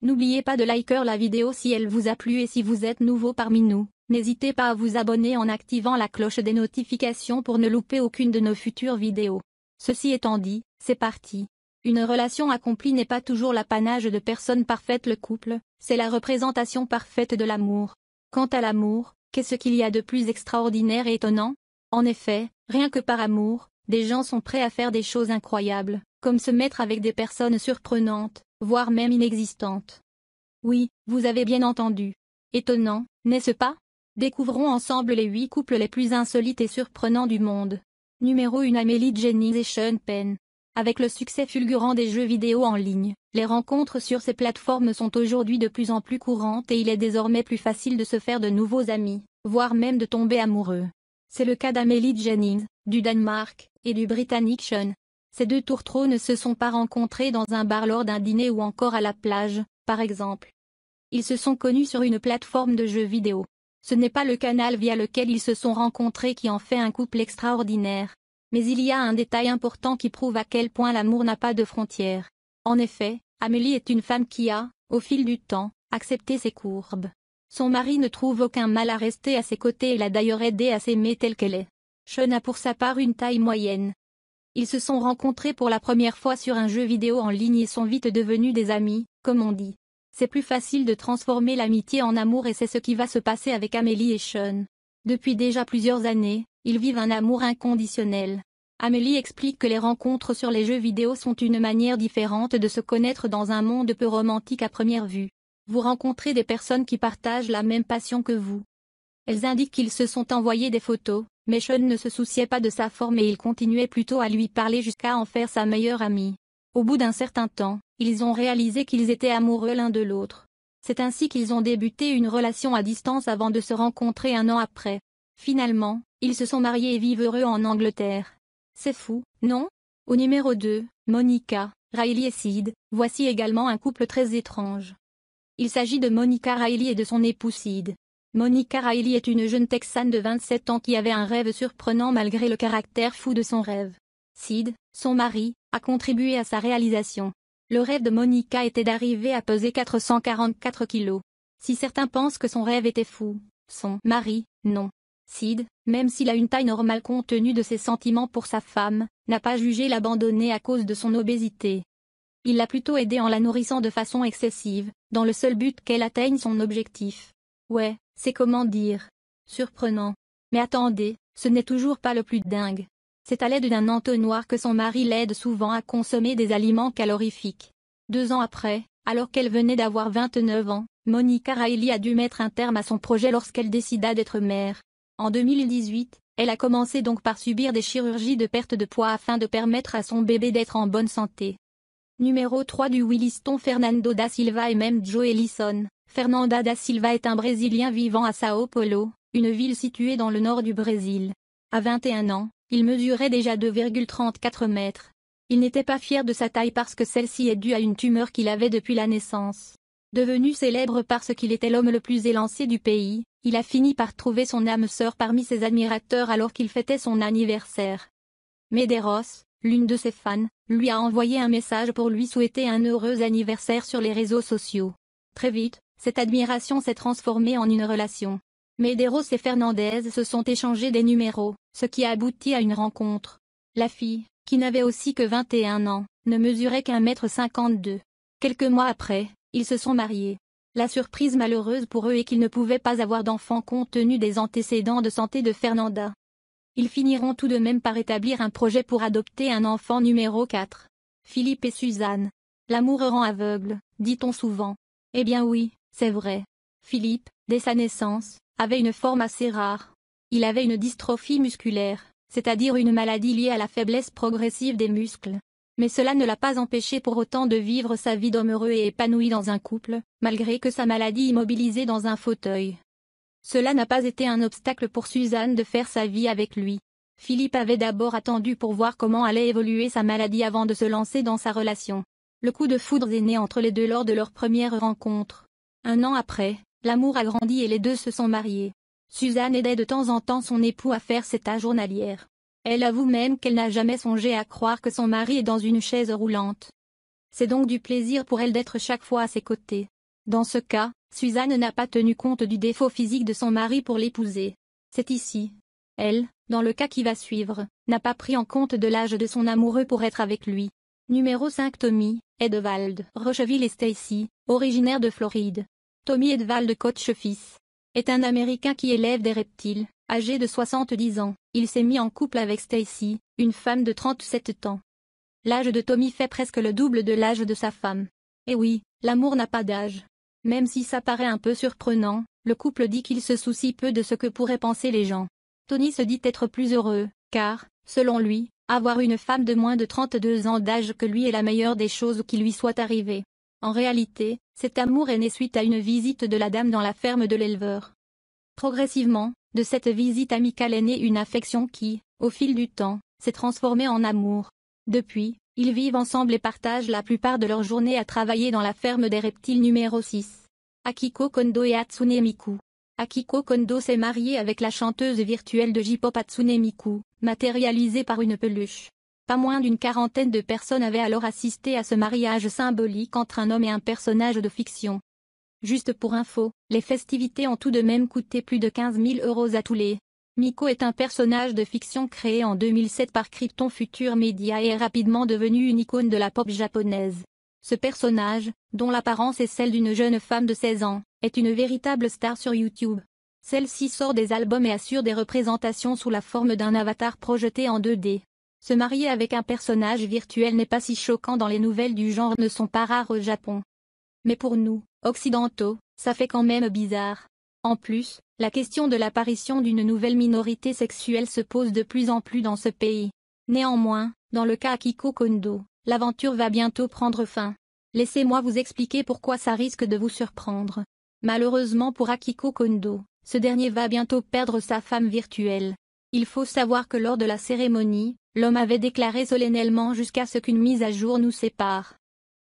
N'oubliez pas de liker la vidéo si elle vous a plu et si vous êtes nouveau parmi nous, n'hésitez pas à vous abonner en activant la cloche des notifications pour ne louper aucune de nos futures vidéos. Ceci étant dit, c'est parti. Une relation accomplie n'est pas toujours l'apanage de personnes parfaites. Le couple, c'est la représentation parfaite de l'amour. Quant à l'amour, qu'est-ce qu'il y a de plus extraordinaire et étonnant? En effet, rien que par amour, des gens sont prêts à faire des choses incroyables, comme se mettre avec des personnes surprenantes, voire même inexistantes. Oui, vous avez bien entendu. Étonnant, n'est-ce pas? Découvrons ensemble les 8 couples les plus insolites et surprenants du monde. Numéro 1. Amélie Jennings et Sean Penn. Avec le succès fulgurant des jeux vidéo en ligne, les rencontres sur ces plateformes sont aujourd'hui de plus en plus courantes et il est désormais plus facile de se faire de nouveaux amis, voire même de tomber amoureux. C'est le cas d'Amélie Jennings, du Danemark, et du Britannique Sean. Ces deux tourtereaux ne se sont pas rencontrés dans un bar lors d'un dîner ou encore à la plage, par exemple. Ils se sont connus sur une plateforme de jeux vidéo. Ce n'est pas le canal via lequel ils se sont rencontrés qui en fait un couple extraordinaire. Mais il y a un détail important qui prouve à quel point l'amour n'a pas de frontières. En effet, Amélie est une femme qui a, au fil du temps, accepté ses courbes. Son mari ne trouve aucun mal à rester à ses côtés et l'a d'ailleurs aidé à s'aimer telle qu'elle est. Sean a pour sa part une taille moyenne. Ils se sont rencontrés pour la première fois sur un jeu vidéo en ligne et sont vite devenus des amis, comme on dit. C'est plus facile de transformer l'amitié en amour et c'est ce qui va se passer avec Amélie et Sean. Depuis déjà plusieurs années, ils vivent un amour inconditionnel. Amélie explique que les rencontres sur les jeux vidéo sont une manière différente de se connaître dans un monde peu romantique à première vue. Vous rencontrez des personnes qui partagent la même passion que vous. Elles indiquent qu'ils se sont envoyés des photos, mais Sean ne se souciait pas de sa forme et il continuait plutôt à lui parler jusqu'à en faire sa meilleure amie. Au bout d'un certain temps, ils ont réalisé qu'ils étaient amoureux l'un de l'autre. C'est ainsi qu'ils ont débuté une relation à distance avant de se rencontrer un an après. Finalement, ils se sont mariés et vivent heureux en Angleterre. C'est fou, non? Au numéro 2, Monica, Riley et Sid, voici également un couple très étrange. Il s'agit de Monica Riley et de son époux Sid. Monica Riley est une jeune Texane de 27 ans qui avait un rêve surprenant malgré le caractère fou de son rêve. Sid, son mari, a contribué à sa réalisation. Le rêve de Monica était d'arriver à peser 444 kilos. Si certains pensent que son rêve était fou, son mari, non. Sid, même s'il a une taille normale compte tenu de ses sentiments pour sa femme, n'a pas jugé l'abandonner à cause de son obésité. Il l'a plutôt aidée en la nourrissant de façon excessive, dans le seul but qu'elle atteigne son objectif. Ouais, c'est comment dire. Surprenant. Mais attendez, ce n'est toujours pas le plus dingue. C'est à l'aide d'un entonnoir que son mari l'aide souvent à consommer des aliments calorifiques. 2 ans après, alors qu'elle venait d'avoir 29 ans, Monica Riley a dû mettre un terme à son projet lorsqu'elle décida d'être mère. En 2018, elle a commencé donc par subir des chirurgies de perte de poids afin de permettre à son bébé d'être en bonne santé. Numéro 3 du Williston. Fernando da Silva et même Joe Ellison. Fernanda da Silva est un Brésilien vivant à Sao Paulo, une ville située dans le nord du Brésil. À 21 ans, il mesurait déjà 2,34 mètres. Il n'était pas fier de sa taille parce que celle-ci est due à une tumeur qu'il avait depuis la naissance. Devenu célèbre parce qu'il était l'homme le plus élancé du pays, il a fini par trouver son âme sœur parmi ses admirateurs alors qu'il fêtait son anniversaire. Medeiros, l'une de ses fans, lui a envoyé un message pour lui souhaiter un heureux anniversaire sur les réseaux sociaux. Très vite, cette admiration s'est transformée en une relation. Medeiros et Fernandez se sont échangés des numéros, ce qui a abouti à une rencontre. La fille, qui n'avait aussi que 21 ans, ne mesurait qu'1,52 m. Quelques mois après, ils se sont mariés. La surprise malheureuse pour eux est qu'ils ne pouvaient pas avoir d'enfant compte tenu des antécédents de santé de Fernanda. Ils finiront tout de même par établir un projet pour adopter un enfant. Numéro 4. Philippe et Suzanne. L'amour rend aveugle, dit-on souvent. Eh bien oui, c'est vrai. Philippe, dès sa naissance, avait une forme assez rare. Il avait une dystrophie musculaire, c'est-à-dire une maladie liée à la faiblesse progressive des muscles. Mais cela ne l'a pas empêché pour autant de vivre sa vie d'homme heureux et épanoui dans un couple, malgré que sa maladie immobilisait dans un fauteuil. Cela n'a pas été un obstacle pour Suzanne de faire sa vie avec lui. Philippe avait d'abord attendu pour voir comment allait évoluer sa maladie avant de se lancer dans sa relation. Le coup de foudre est né entre les deux lors de leur première rencontre. 1 an après, l'amour a grandi et les deux se sont mariés. Suzanne aidait de temps en temps son époux à faire ses tâches journalières. Elle avoue même qu'elle n'a jamais songé à croire que son mari est dans une chaise roulante. C'est donc du plaisir pour elle d'être chaque fois à ses côtés. Dans ce cas, Suzanne n'a pas tenu compte du défaut physique de son mari pour l'épouser. C'est ici. Elle, dans le cas qui va suivre, n'a pas pris en compte de l'âge de son amoureux pour être avec lui. Numéro 5. Tommy Edvald Rocheville et Stacy, originaire de Floride. Tommy Edvald Koch fils est un Américain qui élève des reptiles, âgé de 70 ans. Il s'est mis en couple avec Stacy, une femme de 37 ans. L'âge de Tommy fait presque le double de l'âge de sa femme. Et oui, l'amour n'a pas d'âge. Même si ça paraît un peu surprenant, le couple dit qu'il se soucie peu de ce que pourraient penser les gens. Tony se dit être plus heureux, car, selon lui, avoir une femme de moins de 32 ans d'âge que lui est la meilleure des choses qui lui soient arrivées. En réalité, cet amour est né suite à une visite de la dame dans la ferme de l'éleveur. Progressivement, de cette visite amicale est née une affection qui, au fil du temps, s'est transformée en amour. Depuis, ils vivent ensemble et partagent la plupart de leur journée à travailler dans la ferme des reptiles numéro 6. Akiko Kondo et Hatsune Miku. Akiko Kondo s'est mariée avec la chanteuse virtuelle de J-pop Hatsune Miku, matérialisée par une peluche. Pas moins d'une quarantaine de personnes avaient alors assisté à ce mariage symbolique entre un homme et un personnage de fiction. Juste pour info, les festivités ont tout de même coûté plus de 15 000 € à tous les. Miko est un personnage de fiction créé en 2007 par Krypton Future Media et est rapidement devenu une icône de la pop japonaise. Ce personnage, dont l'apparence est celle d'une jeune femme de 16 ans, est une véritable star sur YouTube. Celle-ci sort des albums et assure des représentations sous la forme d'un avatar projeté en 2D. Se marier avec un personnage virtuel n'est pas si choquant dans les nouvelles du genre ne sont pas rares au Japon. Mais pour nous, occidentaux, ça fait quand même bizarre. En plus, la question de l'apparition d'une nouvelle minorité sexuelle se pose de plus en plus dans ce pays. Néanmoins, dans le cas Akiko Kondo, l'aventure va bientôt prendre fin. Laissez-moi vous expliquer pourquoi ça risque de vous surprendre. Malheureusement pour Akiko Kondo, ce dernier va bientôt perdre sa femme virtuelle. Il faut savoir que lors de la cérémonie, l'homme avait déclaré solennellement jusqu'à ce qu'une mise à jour nous sépare.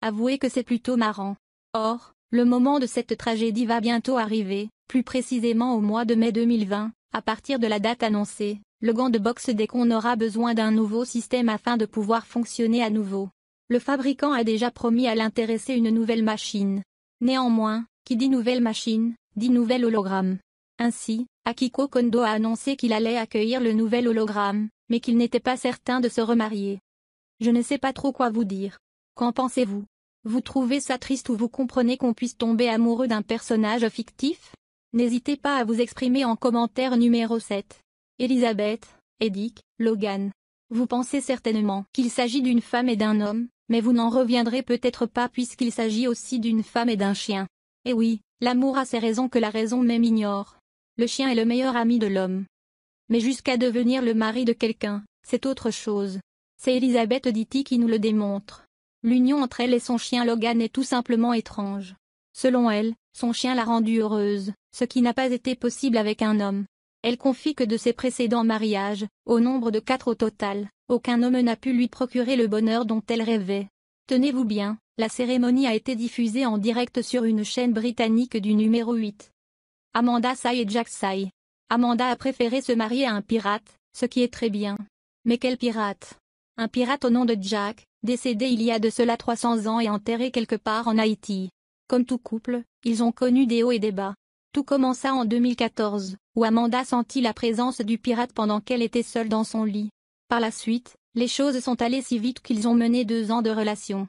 Avouez que c'est plutôt marrant. Or, le moment de cette tragédie va bientôt arriver, plus précisément au mois de mai 2020, à partir de la date annoncée, le gant de boxe dès qu'on aura besoin d'un nouveau système afin de pouvoir fonctionner à nouveau. Le fabricant a déjà promis à l'intéresser une nouvelle machine. Néanmoins, qui dit nouvelle machine, dit nouvel hologramme. Ainsi, Akiko Kondo a annoncé qu'il allait accueillir le nouvel hologramme, mais qu'il n'était pas certain de se remarier. Je ne sais pas trop quoi vous dire. Qu'en pensez-vous? Vous trouvez ça triste ou vous comprenez qu'on puisse tomber amoureux d'un personnage fictif? N'hésitez pas à vous exprimer en commentaire numéro 7. Elisabeth, Edic, Logan. Vous pensez certainement qu'il s'agit d'une femme et d'un homme, mais vous n'en reviendrez peut-être pas puisqu'il s'agit aussi d'une femme et d'un chien. Et oui, l'amour a ses raisons que la raison même ignore. Le chien est le meilleur ami de l'homme. Mais jusqu'à devenir le mari de quelqu'un, c'est autre chose. C'est Elisabeth Ditty qui nous le démontre. L'union entre elle et son chien Logan est tout simplement étrange. Selon elle, son chien l'a rendue heureuse, ce qui n'a pas été possible avec un homme. Elle confie que de ses précédents mariages, au nombre de 4 au total, aucun homme n'a pu lui procurer le bonheur dont elle rêvait. Tenez-vous bien, la cérémonie a été diffusée en direct sur une chaîne britannique du numéro 8. Amanda Say et Jack Say. Amanda a préféré se marier à un pirate, ce qui est très bien. Mais quel pirate? Un pirate au nom de Jack, décédé il y a de cela 300 ans et enterré quelque part en Haïti. Comme tout couple, ils ont connu des hauts et des bas. Tout commença en 2014, où Amanda sentit la présence du pirate pendant qu'elle était seule dans son lit. Par la suite, les choses sont allées si vite qu'ils ont mené 2 ans de relation.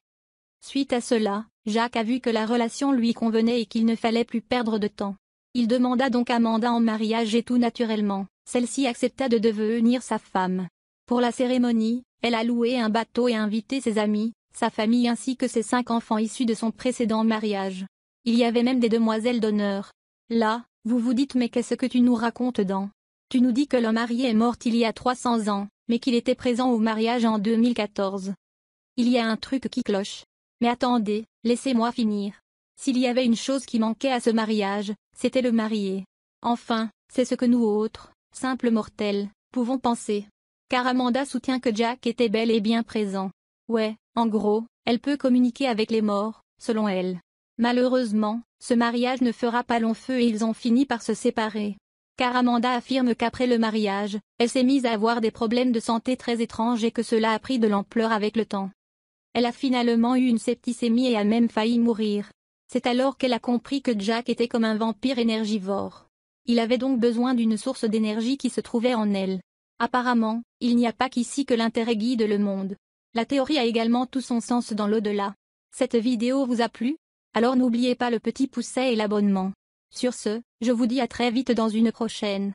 Suite à cela, Jack a vu que la relation lui convenait et qu'il ne fallait plus perdre de temps. Il demanda donc Amanda en mariage et tout naturellement, celle-ci accepta de devenir sa femme. Pour la cérémonie, elle a loué un bateau et invité ses amis, sa famille ainsi que ses 5 enfants issus de son précédent mariage. Il y avait même des demoiselles d'honneur. Là, vous vous dites mais qu'est-ce que tu nous racontes dans? Tu nous dis que l'homme marié est mort il y a 300 ans, mais qu'il était présent au mariage en 2014. Il y a un truc qui cloche. Mais attendez, laissez-moi finir. S'il y avait une chose qui manquait à ce mariage, c'était le marié. Enfin, c'est ce que nous autres, simples mortels, pouvons penser. Car Amanda soutient que Jack était bel et bien présent. Ouais, en gros, elle peut communiquer avec les morts, selon elle. Malheureusement, ce mariage ne fera pas long feu et ils ont fini par se séparer. Car Amanda affirme qu'après le mariage, elle s'est mise à avoir des problèmes de santé très étranges et que cela a pris de l'ampleur avec le temps. Elle a finalement eu une septicémie et a même failli mourir. C'est alors qu'elle a compris que Jack était comme un vampire énergivore. Il avait donc besoin d'une source d'énergie qui se trouvait en elle. Apparemment, il n'y a pas qu'ici que l'intérêt guide le monde. La théorie a également tout son sens dans l'au-delà. Cette vidéo vous a plu? Alors n'oubliez pas le petit pouce et l'abonnement. Sur ce, je vous dis à très vite dans une prochaine.